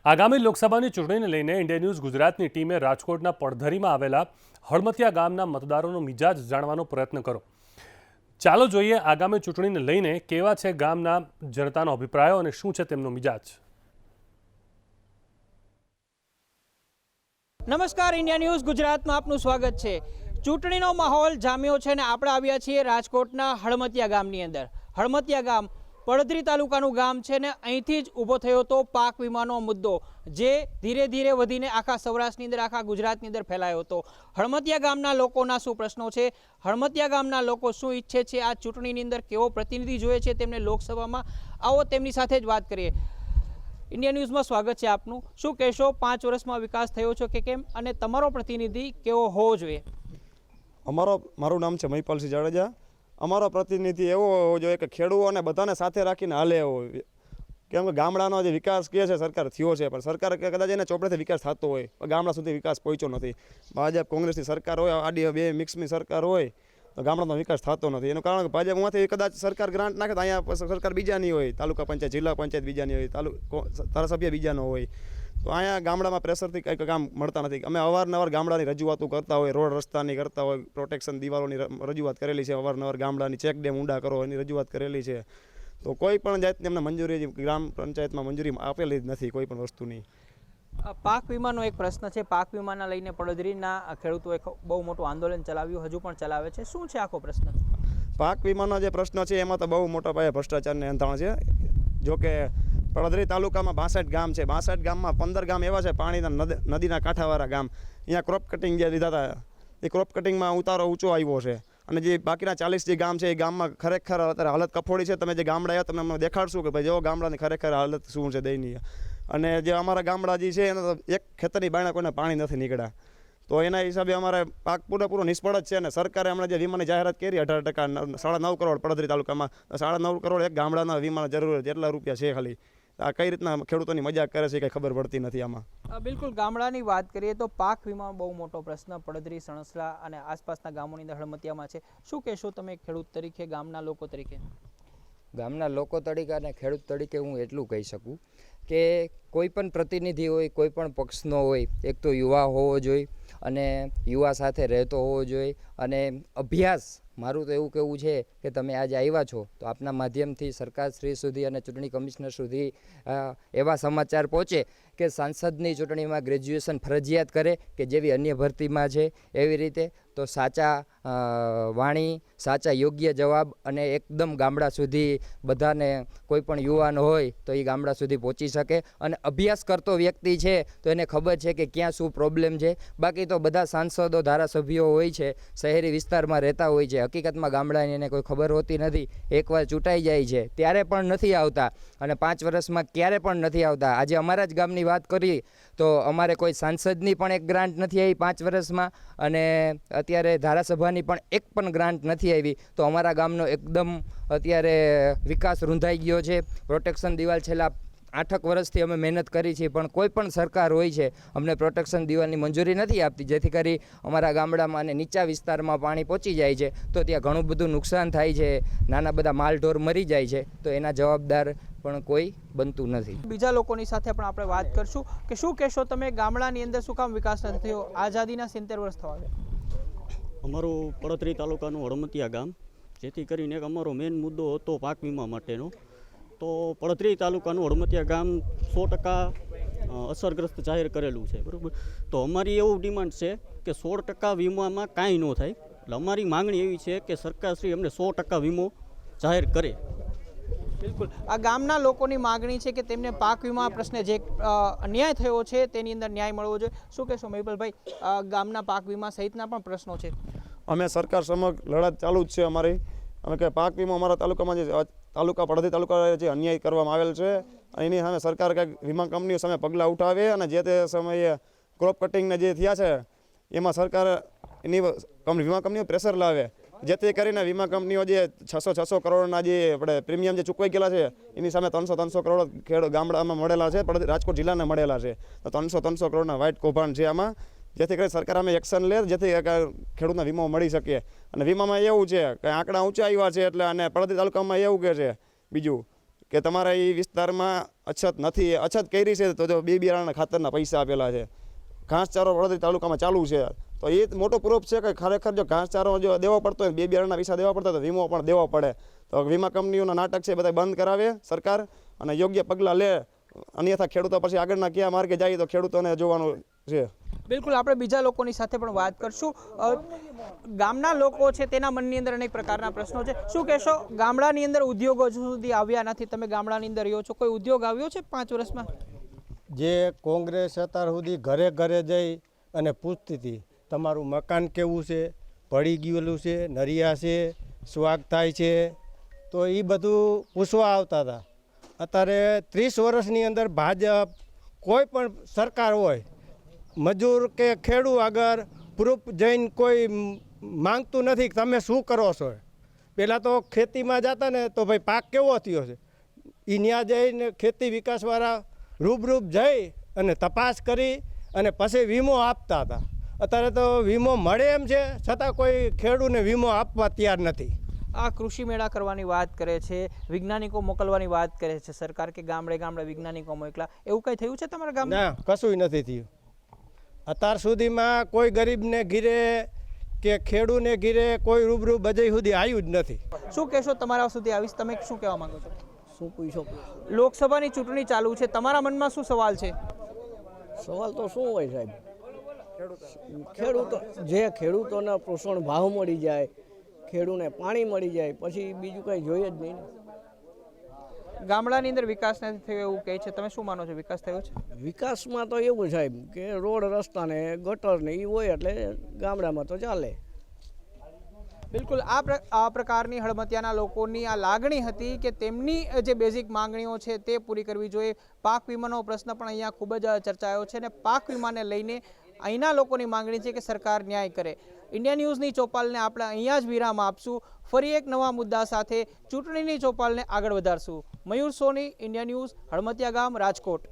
આગામી લોકસભાની ચૂંટણીને લઈને ઇન્ડિયા ન્યૂઝ ગુજરાતની ટીમે રાજકોટના પડધરીમાં આવેલા હળમતિયા ગામના મતદારોનો મિજાજ જાણવાનો પ્રયત્ન કર્યો. ચાલો જોઈએ આગામી ચૂંટણીને લઈને કેવા છે ગામના જનતાનો અભિપ્રાયો અને શું છે તેમનો મિજાજ. નમસ્કાર, ઇન્ડિયા ન્યૂઝ ગુજરાતમાં આપનું સ્વાગત છે. ચૂંટણીનો માહોલ જામ્યો છે અને આપણે આવ્યા છીએ રાજકોટના હળમતિયા ગામની અંદર. હળમતિયા ગામ પડધરી તાલુકાનું ગામ છે ને અહીંથી જ ઊભો થયો હતો પાક વીમાનો મુદ્દો, જે ધીરે ધીરે વધીને આખા સૌરાષ્ટ્રની અંદર, આખા ગુજરાતની અંદર ફેલાયો હતો. હળમતિયા ગામના લોકોના શું પ્રશ્નો છે, હળમતિયા ગામના લોકો શું ઈચ્છે છે, આ ચૂંટણીની અંદર કેવો પ્રતિનિધિ જોઈએ છે તેમને લોકસભામાં, આવો તેમની સાથે જ વાત કરીએ. ઇન્ડિયા ન્યૂઝમાં સ્વાગત છે આપનું. શું કહેશો, 5 વર્ષમાં વિકાસ થયો છે કે કેમ, અને તમારો પ્રતિનિધિ કેવો હોવો જોઈએ? મારું નામ છે મહિપાલસિંહ જાડેજા. અમારો પ્રતિનિધિ એવો હોવો જોઈએ કે ખેડૂતોને બધાને સાથે રાખીને હાલે એવો. કેમ કે ગામડાનો જે વિકાસ કહે છે સરકાર થયો છે, પણ સરકાર કદાચ એને ચોપડેથી વિકાસ થતો હોય, ગામડા સુધી વિકાસ પહોંચ્યો નથી. ભાજપ કોંગ્રેસની સરકાર હોય, આડી બે મિક્સની સરકાર હોય તો ગામડાનો વિકાસ થતો નથી. એનું કારણ કે ભાજપમાંથી કદાચ સરકાર ગ્રાન્ટ નાખે તો અહીંયા સરકાર બીજાની હોય, તાલુકા પંચાયત, જિલ્લા પંચાયત બીજાની હોય, ધારાસભ્ય બીજાનો હોય, તો અહીંયા ગામડામાં પ્રેશરથી કંઈક કામ મળતા નથી. અમે અવારનવાર ગામડાની રજૂઆતો કરતા હોય, રોડ રસ્તાની કરતા હોય, પ્રોટેક્શન દિવાલોની રજૂઆત કરેલી છે, અવારનવાર ગામડાની ચેક ડેમ ઊંડા કરો એની રજૂઆત કરેલી છે, તો કોઈ પણ જાતની અમને મંજૂરી ગ્રામ પંચાયતમાં મંજૂરી આપેલી જ નથી કોઈ પણ વસ્તુની. પાક વીમાનો એક પ્રશ્ન છે. પાક વીમાના લઈને પડધરીના ખેડૂતોએ બહુ મોટું આંદોલન ચલાવ્યું, હજુ પણ ચલાવે છે. શું છે આખો પ્રશ્ન? પાક વીમાનો જે પ્રશ્ન છે એમાં તો બહુ મોટા પાયે ભ્રષ્ટાચારને અંધાણ છે. જોકે પડધરી તાલુકામાં 62 ગામ છે. 62 ગામમાં 15 ગામ એવા છે પાણીના નદીના કાંઠાવાળા ગામ. અહીંયા ક્રોપ કટિંગ જે લીધા હતા એ ક્રોપ કટિંગમાં ઉતારો ઊંચો આવ્યો છે, અને જે બાકીના 40 જે ગામ છે એ ગામમાં ખરેખર અત્યારે હાલત કફોડી છે. તમે જે ગામડા આવ્યા તમે અમને દેખાડશું કે ભાઈ જેવો ગામડાની ખરેખર હાલત શું છે દયનીય. અને જે અમારા ગામડા જે છે એને તો એક ખેતરની બાયણા કોઈને પાણી નથી નીકળ્યા, તો એના હિસાબે અમારે પાક પૂરેપૂરો નિષ્ફળ જ છે. અને સરકારે હમણાં જે વીમાની જાહેરાત કરી 18%, 9.5 કરોડ પડધરી તાલુકામાં, 9.5 કરોડ એક ગામડાના વીમાના જરૂર જેટલા રૂપિયા છે ખાલી. આ કઈ રીતના ખેડૂતોની મજાક કરે છે કંઈ ખબર પડતી નથી આમાં. બિલકુલ, ગામડાની વાત કરીએ તો પાક વીમા બહુ મોટો પ્રશ્ન પડધરી, સણસલા અને આસપાસના ગામોની અંદર હળમતિયામાં છે. શું કહેશો તમે ખેડૂત તરીકે, ગામના લોકો તરીકે? ગામના લોકો તરીકે અને ખેડૂત તરીકે હું એટલું કહી શકું કે કોઈ પણ પ્રતિનિધિ હોય, કોઈ પણ પક્ષનો હોય, એક તો યુવા હોવો જોઈએ અને યુવા સાથે રહેતો હોવો જોઈએ. અને અભ્યાસ, મારું તો એવું કહેવું છે કે તમે આજે આવ્યા છો તો આપના માધ્યમથી સરકારશ્રી સુધી અને ચૂંટણી કમિશનર સુધી એવા સમાચાર પહોંચે કે સાંસદની ચૂંટણીમાં ગ્રેજ્યુએશન ફરજિયાત કરે કે જેવી અન્ય ભરતીમાં છે એવી રીતે. તો સાચા વાણી, સાચા યોગ્ય જવાબ અને એકદમ ગામડા સુધી બધાને, કોઈ પણ યુવાન હોય તો એ ગામડા સુધી પહોંચી શકે. અને અભ્યાસ કરતો વ્યક્તિ છે તો એને ખબર છે કે ક્યાં શું પ્રોબ્લેમ છે. બાકી તો બધા સાંસદો, ધારાસભ્યો હોય છે, શહેરી વિસ્તારમાં રહેતા હોય છે, હકીકતમાં ગામડાની એને કોઈ ખબર હોતી નથી. એકવાર ચૂંટાઈ જાય છે ત્યારે પણ નથી આવતા, અને 5 વર્ષમાં ક્યારે પણ નથી આવતા. આજે અમારા જ ગામની વાત કરી તો અમારે કોઈ સાંસદની પણ એક ગ્રાન્ટ નથી આવી 5 વર્ષમાં, અને અત્યારે ધારાસભાની પણ એક પણ ગ્રાન્ટ નથી આવી. તો અમારા ગામનો એકદમ અત્યારે વિકાસ રૂંધાઈ ગયો છે. પ્રોટેક્શન દિવાલ છેલ્લા 8 વર્ષથી અમે મહેનત કરી છે, પણ કોઈ પણ સરકાર હોય છે અમને પ્રોટેક્શન દિવાલની મંજૂરી નથી આપતી, જેથી કરી અમારા ગામડામાં અને નીચા વિસ્તારમાં પાણી પહોંચી જાય છે તો ત્યાં ઘણું બધું નુકસાન થાય છે, નાના બધા માલઢોર મરી જાય છે, તો એના જવાબદાર પણ કોઈ બનતું નથી. બીજા લોકોની સાથે પણ આપણે વાત કરશું કે શું કહેશો તમે, ગામડાની અંદર શું કામ વિકાસ નથી થયો? આઝાદીના 70 વર્ષ થવા આવ્યા. અમારું પડધરી તાલુકાનું હળમતિયા ગામ, જેથી કરીને એક અમારો મેઇન મુદ્દો હતો પાક વીમા માટેનો. તો પડધરી તાલુકાનું હળમતિયા ગામ 100% અસરગ્રસ્ત જાહેર કરેલું છે, બરાબર. તો અમારી એવું ડિમાન્ડ છે કે 16% વીમામાં કાંઈ ન થાય. એટલે અમારી માંગણી એવી છે કે સરકારશ્રી અમને 100% વીમો જાહેર કરે. બિલકુલ, આ ગામના લોકોની માગણી છે કે તેમને પાક વીમા પ્રશ્ને જે અન્યાય થયો છે તેની અંદર ન્યાય મળવો જોઈએ. શું કહેશો મહિપાલભાઈ, ગામના પાક વીમા સહિતના પણ પ્રશ્નો છે? અમે સરકાર સમક્ષ લડત ચાલુ જ છે અમારી. અમે કે પાક વીમો અમારા તાલુકામાં જે પડધરી તાલુકા જે અન્યાય કરવામાં આવેલ છે એની સામે સરકાર કંઈક વીમા કંપનીઓ સામે પગલાં ઉઠાવે, અને જે તે સમયે ક્રોપ કટિંગને જે થયા છે એમાં સરકાર એની વીમા કંપનીઓ પ્રેશર લાવે, જેથી કરીને વીમા કંપનીઓ જે 600 કરોડના જે આપણે પ્રીમિયમ જે ચૂકવાઈ ગયેલા છે એની સામે 300 કરોડ ગામડામાં મળેલા છે, રાજકોટ જિલ્લાને મળેલા છે. તો 300 કરોડના વ્હાઇટ કૌભાંડ છે આમાં, જેથી કરી સરકાર અમે એક્શન લે, જેથી ખેડૂતને વીમો મળી શકે. અને વીમામાં એવું છે કે આંકડા ઊંચા આવ્યા છે એટલે, અને પડધરી તાલુકામાં એવું કહે છે બીજું કે તમારા એ વિસ્તારમાં અછત નથી, અછત કરી છે તો જો બિયારણના ખાતરના પૈસા આપેલા છે, ઘાસચારો વડોદરા તાલુકામાં ચાલુ છે, તો એ મોટો પ્રૂફ છે કે ખરેખર જો ઘાસચારો જો દેવો પડતો હોય, બિયારણના પૈસા દેવા પડતા તો વીમો પણ દેવો પડે. તો વીમા કંપનીઓના નાટક છે બધા બંધ કરાવે સરકાર અને યોગ્ય પગલાં લે, અન્યથા ખેડૂતો પછી આગળના કયા માર્ગે જાય તો ખેડૂતોને જોવાનું છે. બિલકુલ, આપણે બીજા લોકોની સાથે પણ વાત કરશું. ગામના લોકો છે તેના મનની અંદર અનેક પ્રકારના પ્રશ્નો છે. શું કહેશો, ગામડાની અંદર ઉદ્યોગો હજુ સુધી આવ્યા નથી, તમે ગામડાની અંદર રહ્યો છો, કોઈ ઉદ્યોગ આવ્યો છે 5 વર્ષમાં? જે કોંગ્રેસ અત્યાર સુધી ઘરે ઘરે જઈ અને પૂછતી હતી તમારું મકાન કેવું છે, પડી ગયેલું છે, નરિયા છે, સ્વાગ થાય છે, તો એ બધું પૂછવા આવતા હતા. અત્યારે 30 વર્ષની અંદર ભાજપ કોઈ પણ સરકાર હોય, મજૂર કે ખેડૂત આગળ પ્રૂફ જઈને કોઈ માંગતું નથી કે તમે શું કરો છો. પહેલાં તો ખેતીમાં જતા ને તો ભાઈ પાક કેવો થયો છે એ ત્યાં જઈને ખેતી વિકાસવાળા રૂબરૂપ જઈ અને તપાસ કરી અને પછી વીમો આપતા હતા. અત્યારે તો વીમો મળે એમ છે છતાં કોઈ ખેડૂતને વીમો આપવા તૈયાર નથી. આ કૃષિ મેળા કરવાની વાત કરે છે, વૈજ્ઞાનિકો મોકલવાની વાત કરે છે સરકાર, કે ગામડે ગામડે વૈજ્ઞાનિકો મોકલા, એવું કંઈ થયું છે તમારા ગામમાં? ના, કશું નથી થયું. અત્યાર સુધીમાં કોઈ ગરીબને ઘીરે કે ખેડૂને ઘીરે કોઈ રૂબરૂ બજે સુધી આવ્યું જ નથી. શું કહેશો, તમારા સુધી આવીશ, તમે શું કહેવા માંગો છો? શું પૂછો? લોકસભાની ચૂંટણી ચાલુ છે, તમારા મનમાં શું સવાલ છે? સવાલ તો શું હોય સાહેબ, ખેડૂતોને પોષણ ભાવ મળી જાય, ખેડૂતને પાણી મળી જાય, પછી બીજું કંઈ જોઈએ જ નહીં ને. ગામડાની અંદર વિકાસ નથી થયો એવું કહે છે, તમે શું માનો છો, વિકાસ થયો છે? વિકાસમાં તો એવું સાહેબ કે રોડ રસ્તા ને ગટર ને એ હોય એટલે ગામડામાં તો ચાલે. બિલકુલ, આ પ્રકારની હળમતિયાના લોકોની આ લાગણી હતી કે તેમની જે બેઝિક માંગણીઓ છે તે પૂરી કરવી જોઈએ. પાક વીમાનો પ્રશ્ન પણ અહીંયા ખૂબ જ ચર્ચાયો છે અને પાક વીમાને લઈને અહીંના લોકોની માંગણી છે કે સરકાર ન્યાય કરે. ઇન્ડિયા ન્યૂઝની ચોપાલને આપણે અહીંયા જ વિરામ આપશું. ફરી એક નવા મુદ્દા સાથે ચૂંટણીની ચોપાલને આગળ વધારશું. મયુર સોની, ઇન્ડિયા ન્યૂઝ, હળમતિયા ગામ, રાજકોટ.